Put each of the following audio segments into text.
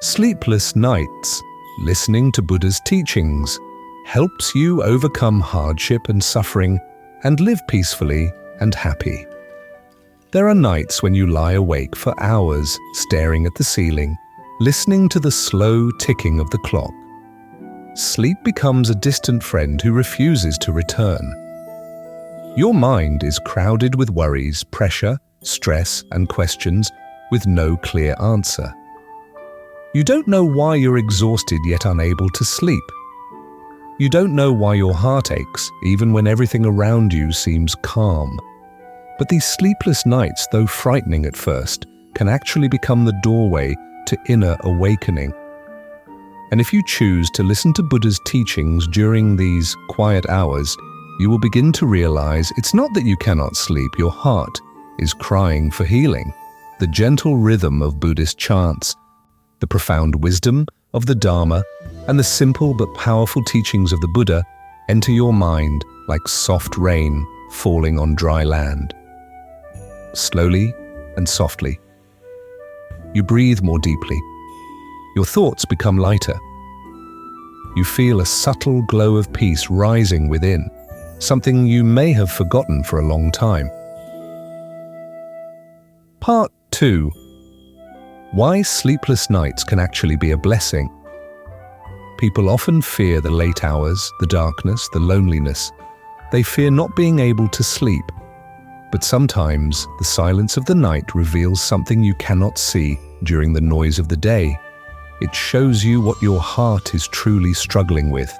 Sleepless nights, listening to Buddha's teachings, helps you overcome hardship and suffering and live peacefully and happy. There are nights when you lie awake for hours, staring at the ceiling, listening to the slow ticking of the clock. Sleep becomes a distant friend who refuses to return. Your mind is crowded with worries, pressure, stress, and questions with no clear answer. You don't know why you're exhausted yet unable to sleep. You don't know why your heart aches even when everything around you seems calm. But these sleepless nights, though frightening at first, can actually become the doorway to inner awakening. And if you choose to listen to Buddha's teachings during these quiet hours, you will begin to realize it's not that you cannot sleep, your heart is crying for healing. The gentle rhythm of Buddhist chants, the profound wisdom of the Dharma, and the simple but powerful teachings of the Buddha enter your mind like soft rain falling on dry land. Slowly and softly, you breathe more deeply. Your thoughts become lighter. You feel a subtle glow of peace rising within, something you may have forgotten for a long time. Part 2. Why sleepless nights can actually be a blessing. People often fear the late hours, the darkness, the loneliness. They fear not being able to sleep. But sometimes the silence of the night reveals something you cannot see during the noise of the day. It shows you what your heart is truly struggling with.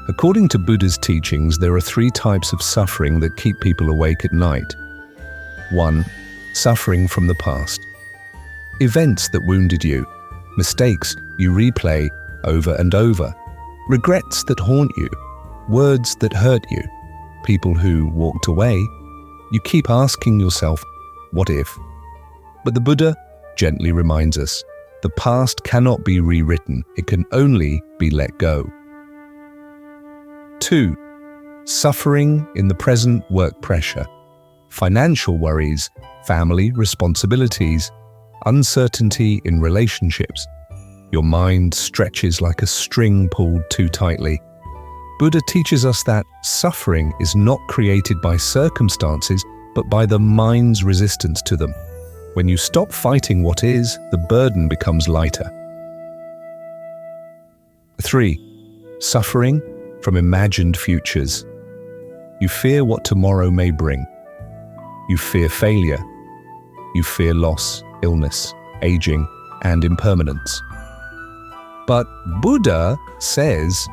According to Buddha's teachings, there are 3 types of suffering that keep people awake at night. 1. Suffering from the past. Events that wounded you, mistakes you replay over and over, regrets that haunt you, words that hurt you, people who walked away. You keep asking yourself, what if? But the Buddha gently reminds us, the past cannot be rewritten, it can only be let go. 2. Suffering in the present work pressure, financial worries, family responsibilities, uncertainty in relationships. Your mind stretches like a string pulled too tightly. Buddha teaches us that suffering is not created by circumstances, but by the mind's resistance to them. When you stop fighting what is, the burden becomes lighter. 3. Suffering from imagined futures. You fear what tomorrow may bring. You fear failure. You fear loss, illness, aging, and impermanence. But Buddha says,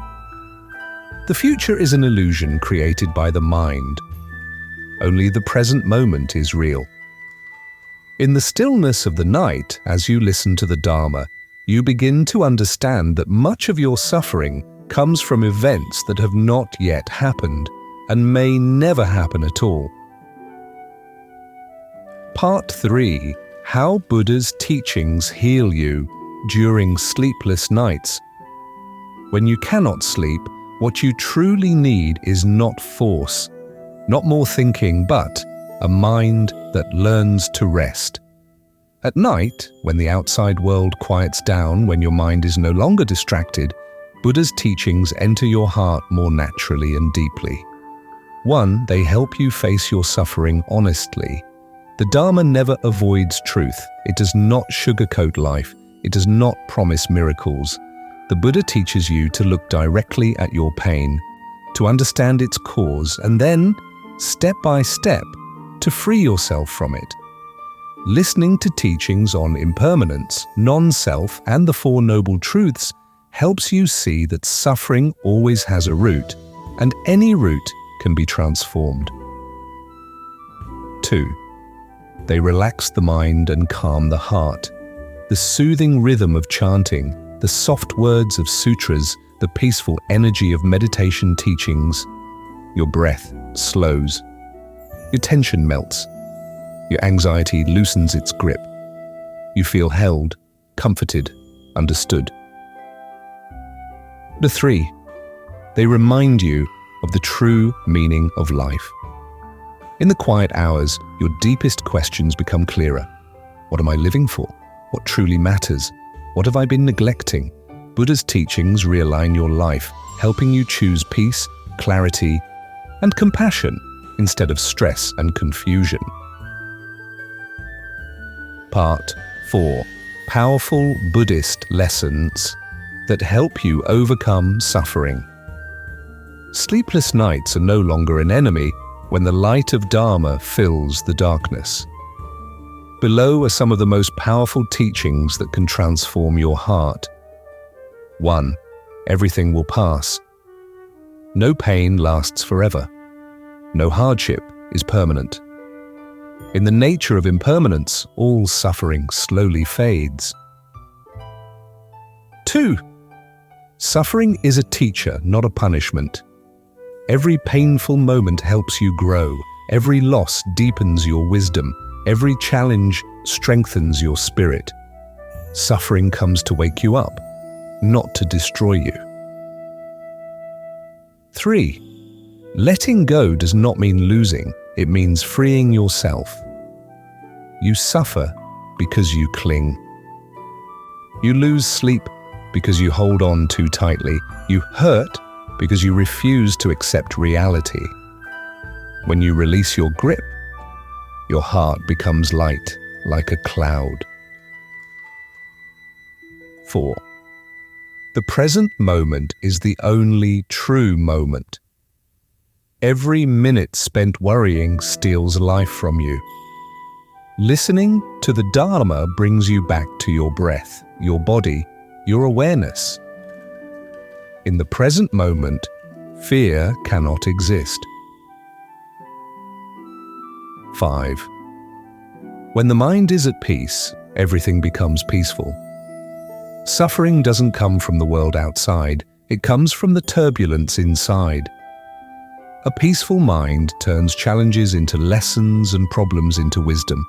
the future is an illusion created by the mind. Only the present moment is real. In the stillness of the night, as you listen to the Dharma, you begin to understand that much of your suffering comes from events that have not yet happened and may never happen at all. Part 3. How Buddha's teachings heal you during sleepless nights. When you cannot sleep, what you truly need is not force, not more thinking, but a mind that learns to rest. At night, when the outside world quiets down, when your mind is no longer distracted, Buddha's teachings enter your heart more naturally and deeply. 1. They help you face your suffering honestly. The Dharma never avoids truth. It does not sugarcoat life. It does not promise miracles. The Buddha teaches you to look directly at your pain, to understand its cause, and then, step by step, to free yourself from it. Listening to teachings on impermanence, non-self, and the Four Noble Truths helps you see that suffering always has a root, and any root can be transformed. 2. They relax the mind and calm the heart. The soothing rhythm of chanting, the soft words of sutras, the peaceful energy of meditation teachings. Your breath slows. Your tension melts. Your anxiety loosens its grip. You feel held, comforted, understood. 3. They remind you of the true meaning of life. In the quiet hours, your deepest questions become clearer. What am I living for? What truly matters? What have I been neglecting? Buddha's teachings realign your life, helping you choose peace, clarity, and compassion instead of stress and confusion. Part 4. Powerful Buddhist lessons that help you overcome suffering. Sleepless nights are no longer an enemy when the light of Dharma fills the darkness. Below are some of the most powerful teachings that can transform your heart. 1. Everything will pass. No pain lasts forever. No hardship is permanent. In the nature of impermanence, all suffering slowly fades. 2. Suffering is a teacher, not a punishment. Every painful moment helps you grow. Every loss deepens your wisdom. Every challenge strengthens your spirit. Suffering comes to wake you up, not to destroy you. 3. Letting go does not mean losing. It means freeing yourself. You suffer because you cling. You lose sleep because you hold on too tightly. You hurt because you refuse to accept reality. When you release your grip, your heart becomes light, like a cloud. 4. The present moment is the only true moment. Every minute spent worrying steals life from you. Listening to the Dharma brings you back to your breath, your body, your awareness. In the present moment, fear cannot exist. 5. When the mind is at peace, everything becomes peaceful. Suffering doesn't come from the world outside, it comes from the turbulence inside. A peaceful mind turns challenges into lessons and problems into wisdom.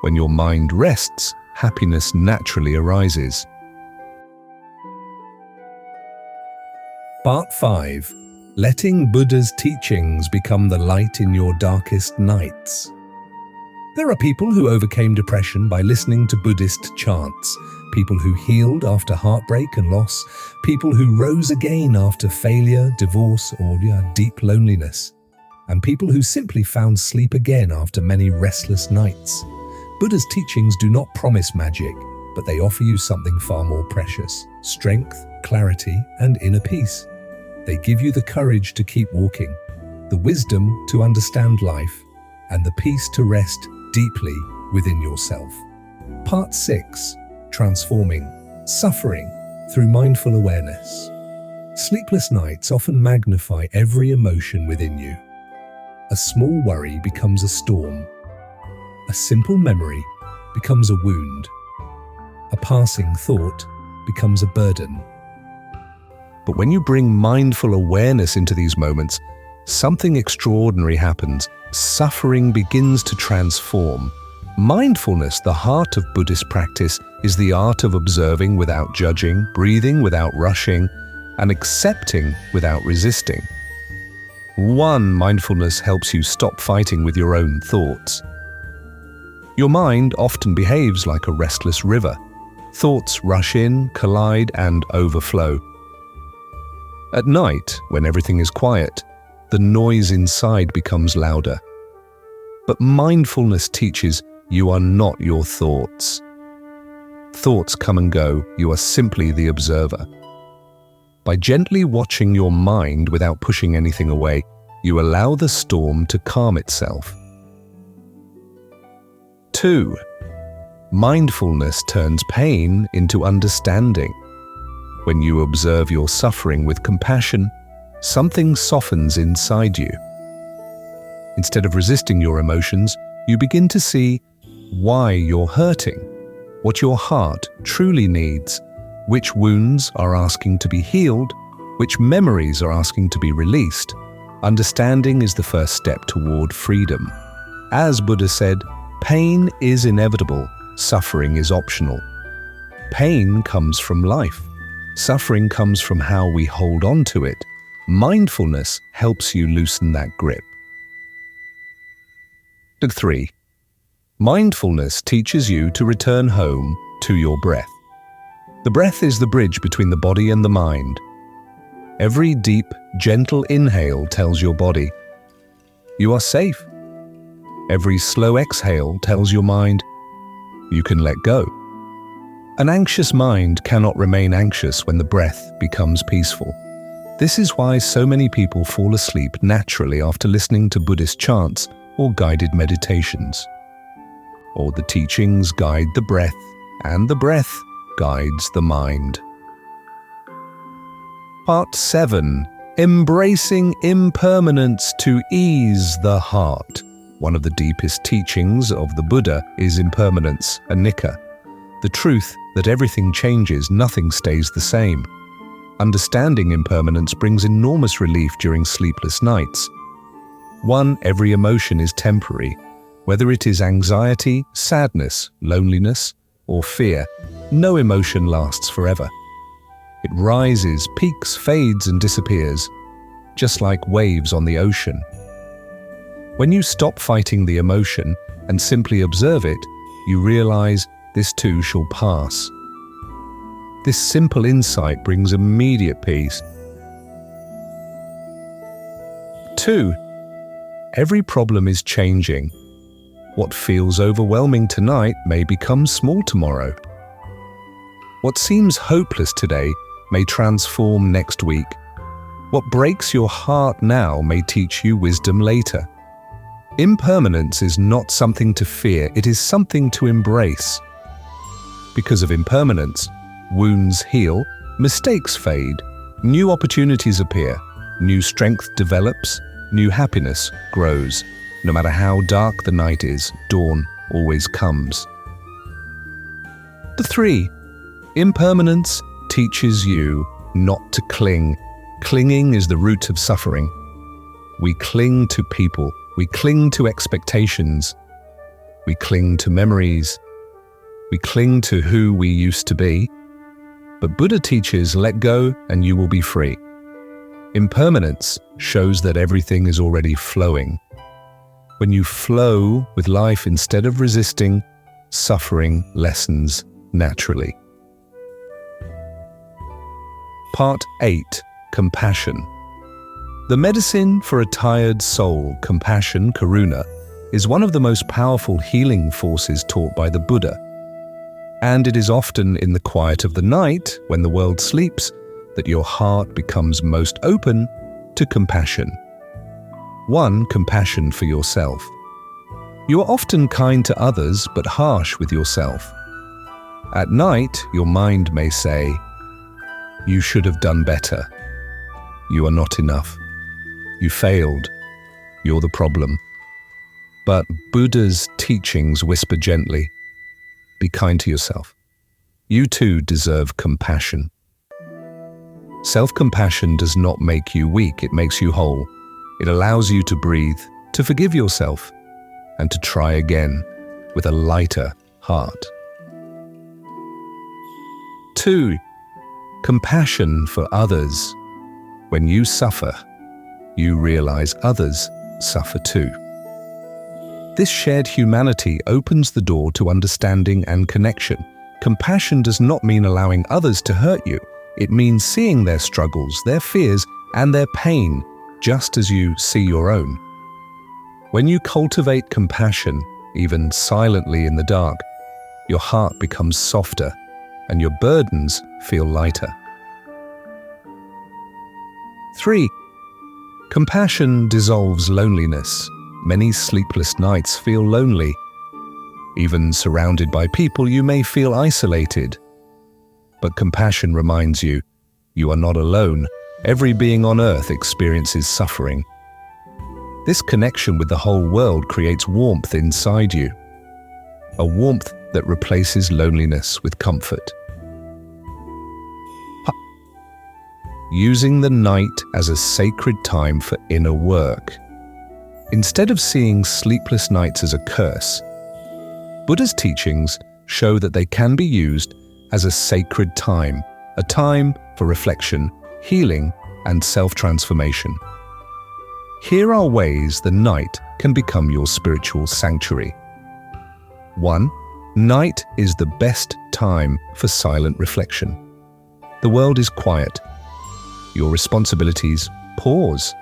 When your mind rests, happiness naturally arises. Part 5. Letting Buddha's teachings become the light in your darkest nights. There are people who overcame depression by listening to Buddhist chants, people who healed after heartbreak and loss, people who rose again after failure, divorce, or deep loneliness, and people who simply found sleep again after many restless nights. Buddha's teachings do not promise magic, but they offer you something far more precious: strength, clarity, and inner peace. They give you the courage to keep walking, the wisdom to understand life, and the peace to rest deeply within yourself. Part 6. Transforming suffering through mindful awareness. Sleepless nights often magnify every emotion within you. A small worry becomes a storm. A simple memory becomes a wound. A passing thought becomes a burden. But when you bring mindful awareness into these moments, something extraordinary happens. Suffering begins to transform. Mindfulness, the heart of Buddhist practice, is the art of observing without judging, breathing without rushing, and accepting without resisting. 1. Mindfulness helps you stop fighting with your own thoughts. Your mind often behaves like a restless river. Thoughts rush in, collide, and overflow. At night, when everything is quiet, the noise inside becomes louder. But mindfulness teaches you are not your thoughts. Thoughts come and go, you are simply the observer. By gently watching your mind without pushing anything away, you allow the storm to calm itself. 2. Mindfulness turns pain into understanding. When you observe your suffering with compassion, something softens inside you. Instead of resisting your emotions, you begin to see why you're hurting, what your heart truly needs, which wounds are asking to be healed, which memories are asking to be released. Understanding is the first step toward freedom. As Buddha said, pain is inevitable, suffering is optional. Pain comes from life. Suffering comes from how we hold on to it. Mindfulness helps you loosen that grip. 3. Mindfulness teaches you to return home to your breath. The breath is the bridge between the body and the mind. Every deep, gentle inhale tells your body, you are safe. Every slow exhale tells your mind, you can let go. An anxious mind cannot remain anxious when the breath becomes peaceful. This is why so many people fall asleep naturally after listening to Buddhist chants or guided meditations. Or the teachings guide the breath, and the breath guides the mind. Part 7. Embracing impermanence to ease the heart. One of the deepest teachings of the Buddha is impermanence, anicca. The truth that everything changes, nothing stays the same. Understanding impermanence brings enormous relief during sleepless nights. 1. Every emotion is temporary. Whether it is anxiety, sadness, loneliness, or fear, no emotion lasts forever. It rises, peaks, fades, and disappears, just like waves on the ocean. When you stop fighting the emotion and simply observe it, you realize this too shall pass. This simple insight brings immediate peace. 2. Every problem is changing. What feels overwhelming tonight may become small tomorrow. What seems hopeless today may transform next week. What breaks your heart now may teach you wisdom later. Impermanence is not something to fear, it is something to embrace. Because of impermanence, wounds heal, mistakes fade, new opportunities appear, new strength develops, new happiness grows. No matter how dark the night is, dawn always comes. 3. Impermanence teaches you not to cling. Clinging is the root of suffering. We cling to people, we cling to expectations, we cling to memories, we cling to who we used to be. But Buddha teaches, let go and you will be free. Impermanence shows that everything is already flowing. When you flow with life instead of resisting, suffering lessens naturally. Part 8. Compassion. The medicine for a tired soul, compassion, karuna, is one of the most powerful healing forces taught by the Buddha. And it is often in the quiet of the night, when the world sleeps, that your heart becomes most open to compassion. 1. Compassion for yourself. You are often kind to others, but harsh with yourself. At night, your mind may say, you should have done better. You are not enough. You failed. You're the problem. But Buddha's teachings whisper gently, be kind to yourself. You too deserve compassion. Self-compassion does not make you weak, it makes you whole. It allows you to breathe, to forgive yourself, and to try again with a lighter heart. 2. Compassion for others. When you suffer, you realize others suffer too. This shared humanity opens the door to understanding and connection. Compassion does not mean allowing others to hurt you. It means seeing their struggles, their fears, and their pain, just as you see your own. When you cultivate compassion, even silently in the dark, your heart becomes softer and your burdens feel lighter. 3. Compassion dissolves loneliness. Many sleepless nights feel lonely. Even surrounded by people, you may feel isolated. But compassion reminds you, you are not alone. Every being on earth experiences suffering. This connection with the whole world creates warmth inside you. A warmth that replaces loneliness with comfort. Using the night as a sacred time for inner work. Instead of seeing sleepless nights as a curse, Buddha's teachings show that they can be used as a sacred time, a time for reflection, healing, and self-transformation. Here are ways the night can become your spiritual sanctuary. 1. Night is the best time for silent reflection. The world is quiet. Your responsibilities pause.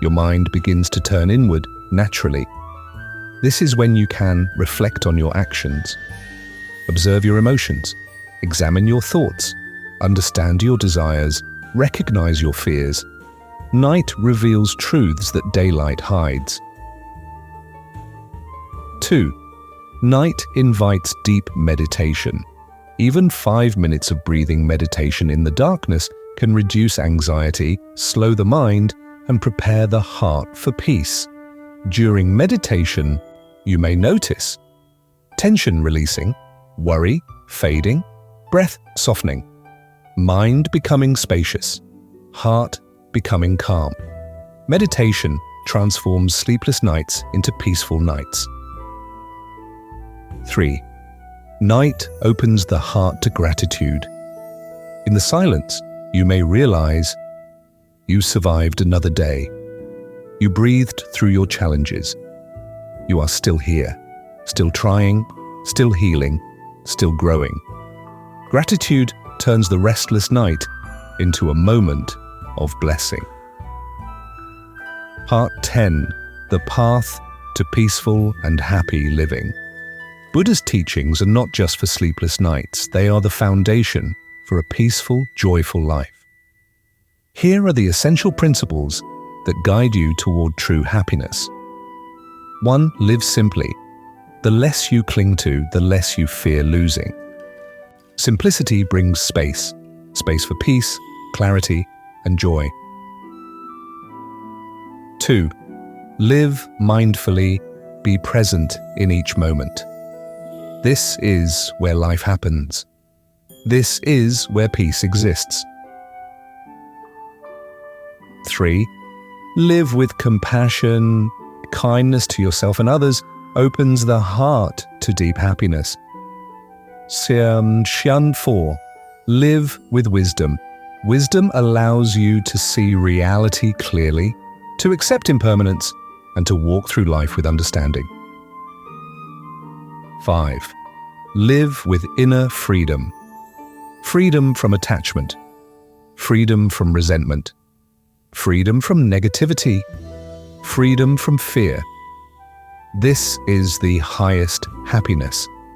Your mind begins to turn inward naturally. This is when you can reflect on your actions, observe your emotions, examine your thoughts, understand your desires, recognize your fears. Night reveals truths that daylight hides. 2. Night invites deep meditation. Even 5 minutes of breathing meditation in the darkness can reduce anxiety, slow the mind, and prepare the heart for peace. During meditation, you may notice tension releasing, worry fading, breath softening, mind becoming spacious, heart becoming calm. Meditation transforms sleepless nights into peaceful nights. 3. Night opens the heart to gratitude. In the silence, you may realize you survived another day. You breathed through your challenges. You are still here, still trying, still healing, still growing. Gratitude turns the restless night into a moment of blessing. Part 10. The Path to Peaceful and Happy Living. Buddha's teachings are not just for sleepless nights, they are the foundation for a peaceful, joyful life. Here are the essential principles that guide you toward true happiness. 1. Live simply. The less you cling to, the less you fear losing. Simplicity brings space for peace, clarity, and joy. 2. Live mindfully, be present in each moment. This is where life happens. This is where peace exists. 3. Live with compassion. Kindness to yourself and others opens the heart to deep happiness. 4. Live with wisdom. Wisdom allows you to see reality clearly, to accept impermanence, and to walk through life with understanding. 5. Live with inner freedom. Freedom from attachment. Freedom from resentment. Freedom from negativity. Freedom from fear. This is the highest happiness.